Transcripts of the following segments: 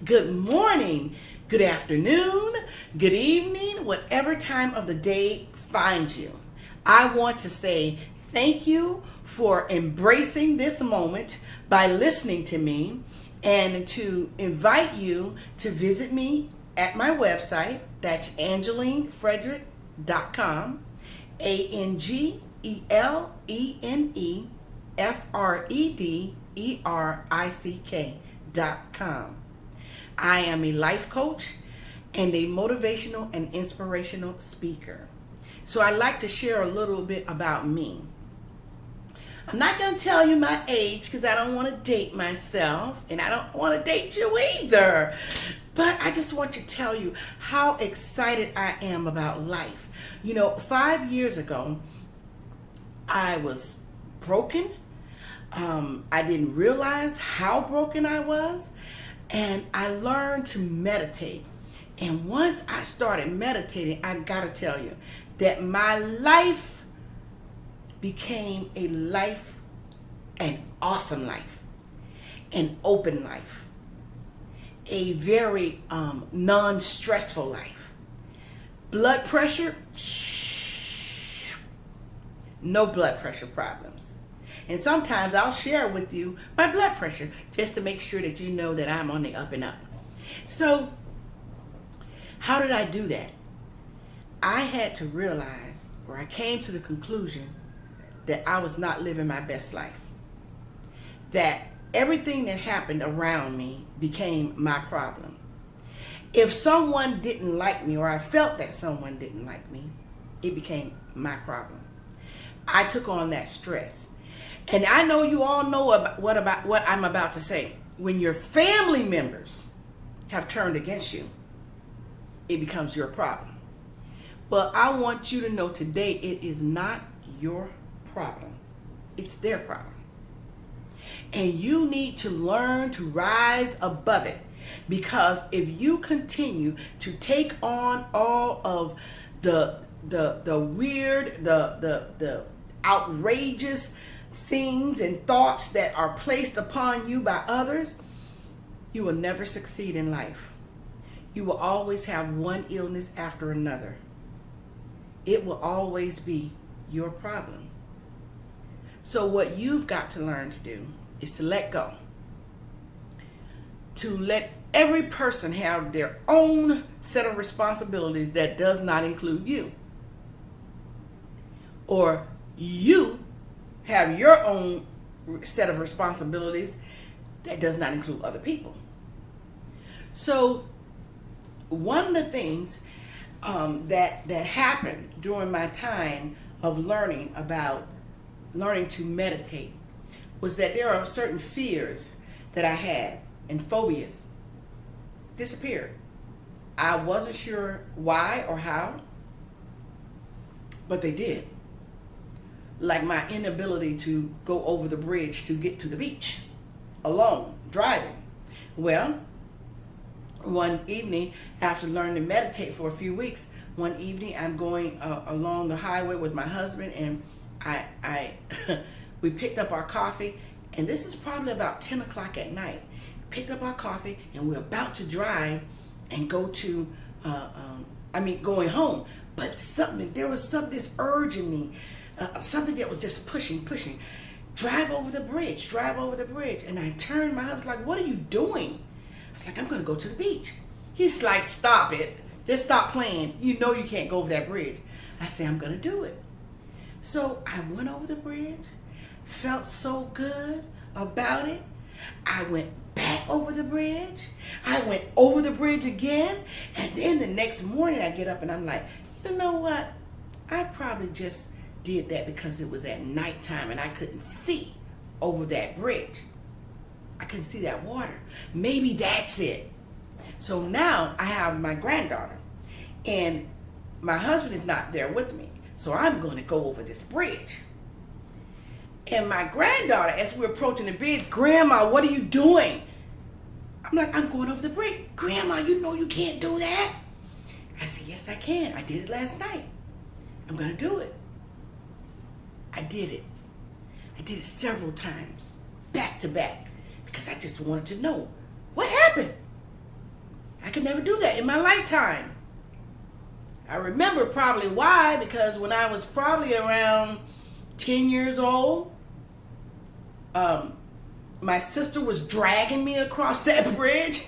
good morning, good afternoon, good evening, whatever time of the day finds you. I want to say thank you for embracing this moment by listening to me and to invite you to visit me at my website. That's angelenefrederick.com. ANGELENEFREDERICK.com. I am a life coach and a motivational and inspirational speaker. So I'd like to share a little bit about me. I'm not going to tell you my age because I don't want to date myself and I don't want to date you either. But I just want to tell you how excited I am about life. 5 years ago, I was broken. I didn't realize how broken I was. And I learned to meditate. And once I started meditating, I got to tell you that my life became a life, an awesome life, an open life, a very non-stressful life. Blood pressure, no blood pressure problems. And sometimes I'll share with you my blood pressure just to make sure that you know that I'm on the up and up. So how did I do that? I had to realize, or I came to the conclusion that I was not living my best life. That everything that happened around me became my problem. If someone didn't like me, or I felt that someone didn't like me, it became my problem. I took on that stress. And I know you all know what I'm about to say. When your family members have turned against you, it becomes your problem. Well, I want you to know today it is not your problem. It's their problem. And you need to learn to rise above it. Because if you continue to take on all of the weird, the outrageous things and thoughts that are placed upon you by others, you will never succeed in life. You will always have one illness after another. It will always be your problem. So what you've got to learn to do is to let go. To let every person have their own set of responsibilities that does not include you. Or you have your own set of responsibilities that does not include other people. So one of the things that happened during my time of learning to meditate was that there are certain fears that I had and phobias disappeared. I wasn't sure why or how, but they did. Like my inability to go over the bridge to get to the beach alone, driving. Well, one evening, after learning to meditate for a few weeks, one evening I'm going along the highway with my husband, and we picked up our coffee, and this is probably about 10 o'clock at night. Picked up our coffee, and we're about to drive and go to, going home. But there was this urge in me, something that was just pushing. Drive over the bridge. And I turned, my husband's like, what are you doing? I was like, I'm going to go to the beach. He's like, stop it. Just stop playing. You know you can't go over that bridge. I said, I'm going to do it. So I went over the bridge, felt so good about it. I went back over the bridge. I went over the bridge again. And then the next morning I get up and I'm like, you know what? I probably just did that because it was at nighttime and I couldn't see over that bridge. I couldn't see that water. Maybe that's it. So now I have my granddaughter and my husband is not there with me. So I'm going to go over this bridge. And my granddaughter, as we're approaching the bridge, Grandma, what are you doing? I'm like, I'm going over the bridge. Grandma, you know you can't do that. I said, yes, I can. I did it last night. I'm going to do it. I did it. I did it several times, back to back, because I just wanted to know what happened. could never do that in my lifetime. I remember probably why, because when I was probably around 10 years old, my sister was dragging me across that bridge.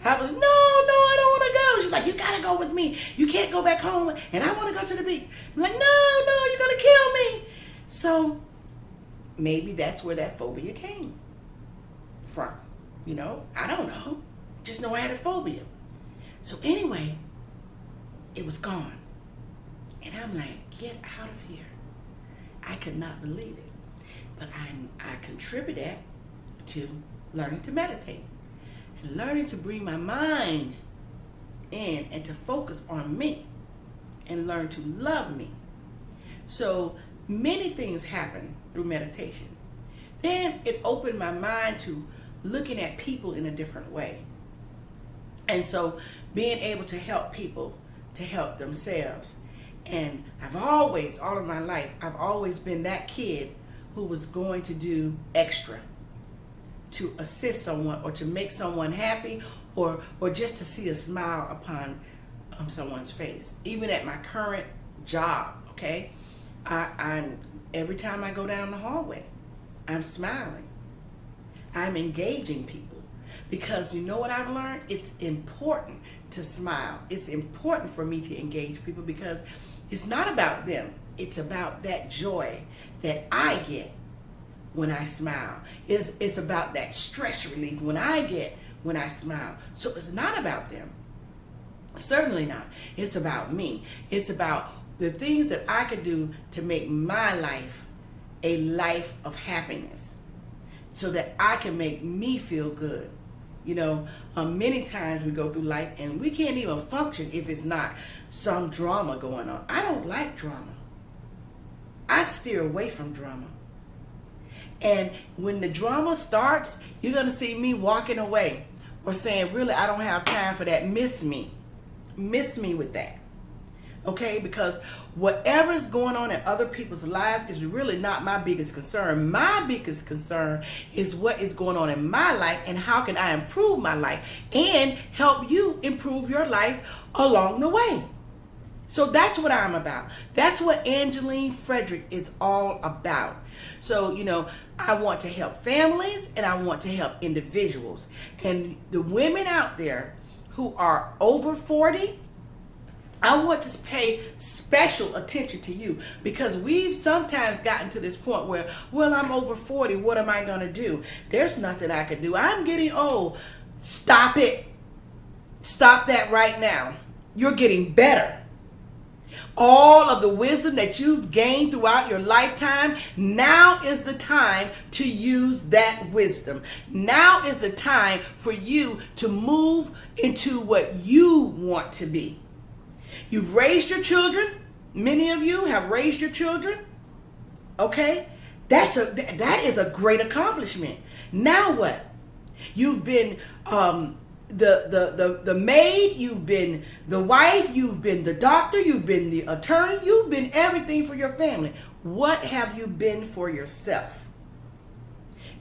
I was, no, I don't want to go. She's like, you got to go with me. You can't go back home, and I want to go to the beach. I'm like, no, you're going to kill me. So maybe that's where that phobia came from. I don't know. Just know I had a phobia. So anyway, it was gone. And I'm like, get out of here. I could not believe it. But I contributed that to learning to meditate and learning to bring my mind in and to focus on me and learn to love me. So many things happen through meditation. Then it opened my mind to looking at people in a different way. And so being able to help people to help themselves. And I've always, all of my life, I've always been that kid who was going to do extra to assist someone or to make someone happy or just to see a smile upon someone's face. Even at my current job, okay? I'm every time I go down the hallway, I'm smiling. I'm engaging people because you know what I've learned? It's important to smile. It's important for me to engage people because it's not about them. It's about that joy that I get when I smile. It's about that stress relief when I get when I smile. So it's not about them. Certainly not. It's about me. It's about the things that I could do to make my life a life of happiness so that I can make me feel good. Many times we go through life and we can't even function if it's not some drama going on. I don't like drama. I steer away from drama. And when the drama starts, you're going to see me walking away or saying, really, I don't have time for that. Miss me with that. Okay? Because whatever's going on in other people's lives is really not my biggest concern. My biggest concern is what is going on in my life and how can I improve my life and help you improve your life along the way. So that's what I'm about. That's what Angeline Frederick is all about. So, I want to help families and I want to help individuals. And the women out there who are over 40, I want to pay special attention to you because we've sometimes gotten to this point where, well, I'm over 40. What am I going to do? There's nothing I can do. I'm getting old. Stop it. Stop that right now. You're getting better. All of the wisdom that you've gained throughout your lifetime, now is the time to use that wisdom. Now is the time for you to move into what you want to be. You've raised your children. Many of you have raised your children. Okay? That is a great accomplishment. Now what? You've been the maid, you've been the wife, you've been the doctor, you've been the attorney, you've been everything for your family. What have you been for yourself?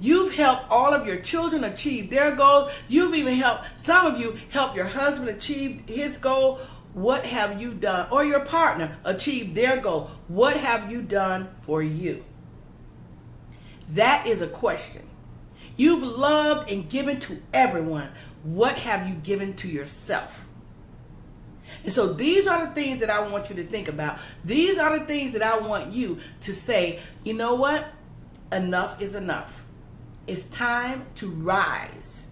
You've helped all of your children achieve their goals. You've even helped, some of you help your husband achieve his goal. What have you done? Or your partner achieve their goal. What have you done for you? That is a question. You've loved and given to everyone. What have you given to yourself? And so these are the things that I want you to think about. These are the things that I want you to say, you know what? Enough is enough. It's time to rise.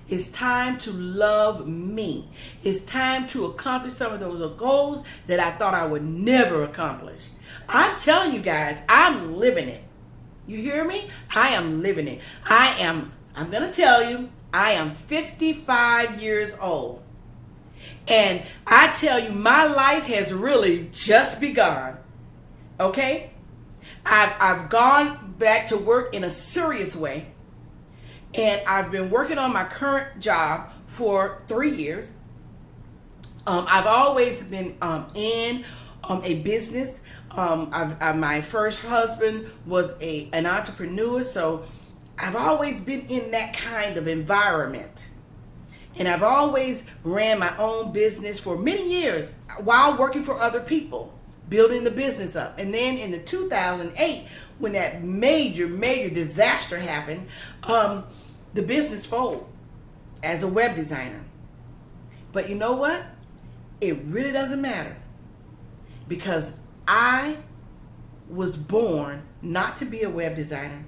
It's time to love me. It's time to accomplish some of those goals that I thought I would never accomplish. I'm telling you guys, I'm living it. You hear me? I am living it. I'm going to tell you, I am 55 years old. And I tell you, my life has really just begun. Okay? I've gone back to work in a serious way. And I've been working on my current job for 3 years. I've always been in a business. My first husband was an entrepreneur, so I've always been in that kind of environment. And I've always ran my own business for many years while working for other people, building the business up. And then in the 2008, when that major disaster happened, the business folded as a web designer. But you know what? It really doesn't matter, because I was born not to be a web designer,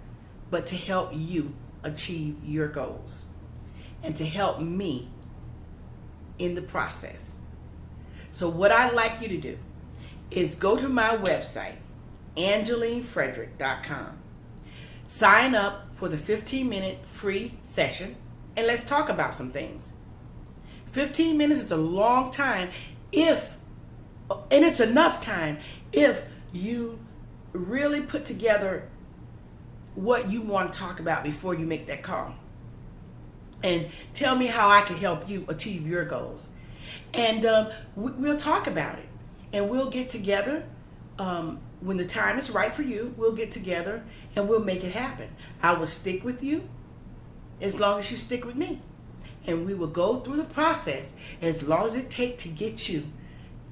but to help you achieve your goals and to help me in the process. So what I'd like you to do is go to my website, angelinefrederick.com. Sign up for the 15-minute free session, and let's talk about some things. 15 minutes is a long time and it's enough time if you really put together what you want to talk about before you make that call. And tell me how I can help you achieve your goals. And we'll talk about it. And we'll get together when the time is right for you. We'll get together and we'll make it happen. I will stick with you as long as you stick with me. And we will go through the process as long as it takes to get you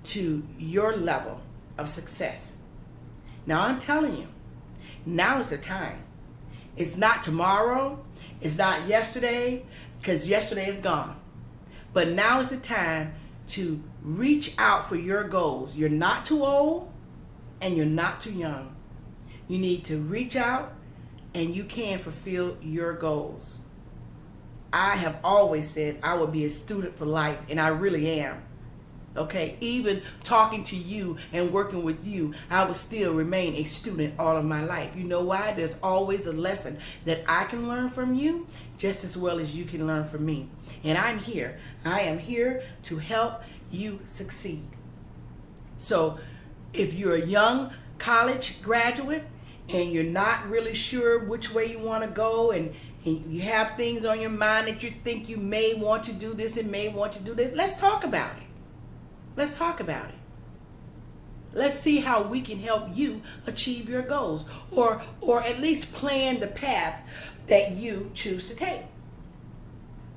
to your level of success. Now I'm telling you, now is the time. It's not tomorrow. It's not yesterday, because yesterday is gone. But now is the time to reach out for your goals. You're not too old and you're not too young. You need to reach out and you can fulfill your goals. I have always said I would be a student for life, and I really am. Okay, even talking to you and working with you, I will still remain a student all of my life. You know why? There's always a lesson that I can learn from you just as well as you can learn from me. And I'm here. I am here to help you succeed. So if you're a young college graduate and you're not really sure which way you want to go, and you have things on your mind that you think you may want to do this and may want to do this, let's talk about it. Let's talk about it. Let's see how we can help you achieve your goals, or at least plan the path that you choose to take.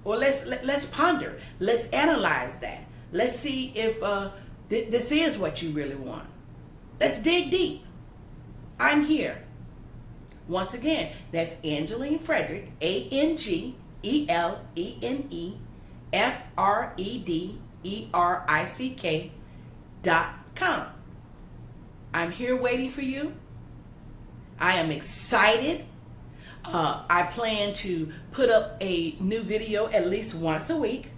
Or let's ponder. Let's analyze that. Let's see if this is what you really want. Let's dig deep. I'm here. Once again, that's Angeline Frederick, AngelenFrederick.com. I'm here waiting for you. I am excited. I plan to put up a new video at least once a week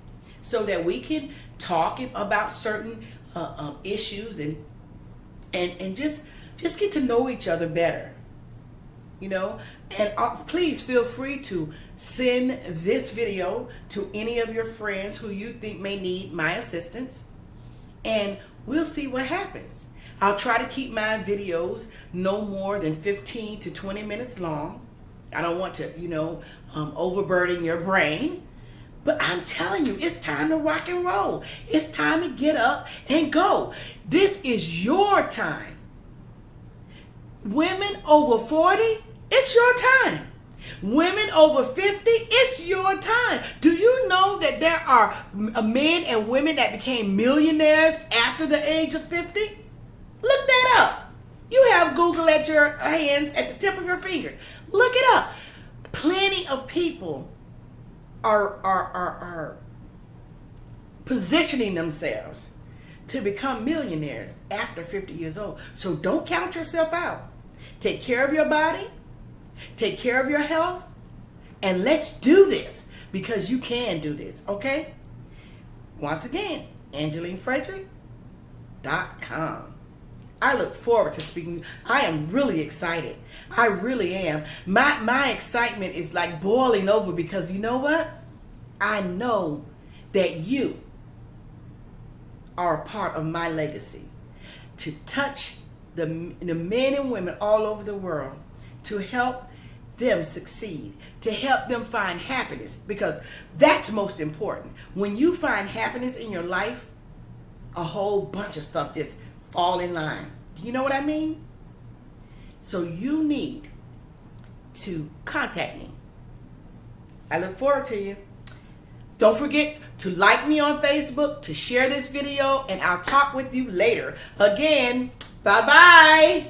so that we can talk about certain issues and just get to know each other better. You know, and please feel free to send this video to any of your friends who you think may need my assistance, and we'll see what happens. I'll try to keep my videos no more than 15 to 20 minutes long. I don't want to, overburden your brain, but I'm telling you, it's time to rock and roll. It's time to get up and go. This is your time. Women over 40, it's your time. Women over 50, it's your time. Do you know that there are men and women that became millionaires after the age of 50? Look that up. You have Google at your hands, at the tip of your finger. Look it up. Plenty of people are positioning themselves to become millionaires after 50 years old. So don't count yourself out. Take care of your body. Take care of your health. And let's do this, because you can do this, okay? Once again, AngelineFrederick.com. I look forward to speaking. I am really excited. I really am. My excitement is like boiling over, because you know what? I know that you are a part of my legacy to touch the men and women all over the world, to help them succeed, to help them find happiness, because that's most important. When you find happiness in your life, a whole bunch of stuff just fall in line. Do you know what I mean? So you need to contact me. I look forward to you. Don't forget to like me on Facebook, to share this video, and I'll talk with you later. Again, bye-bye.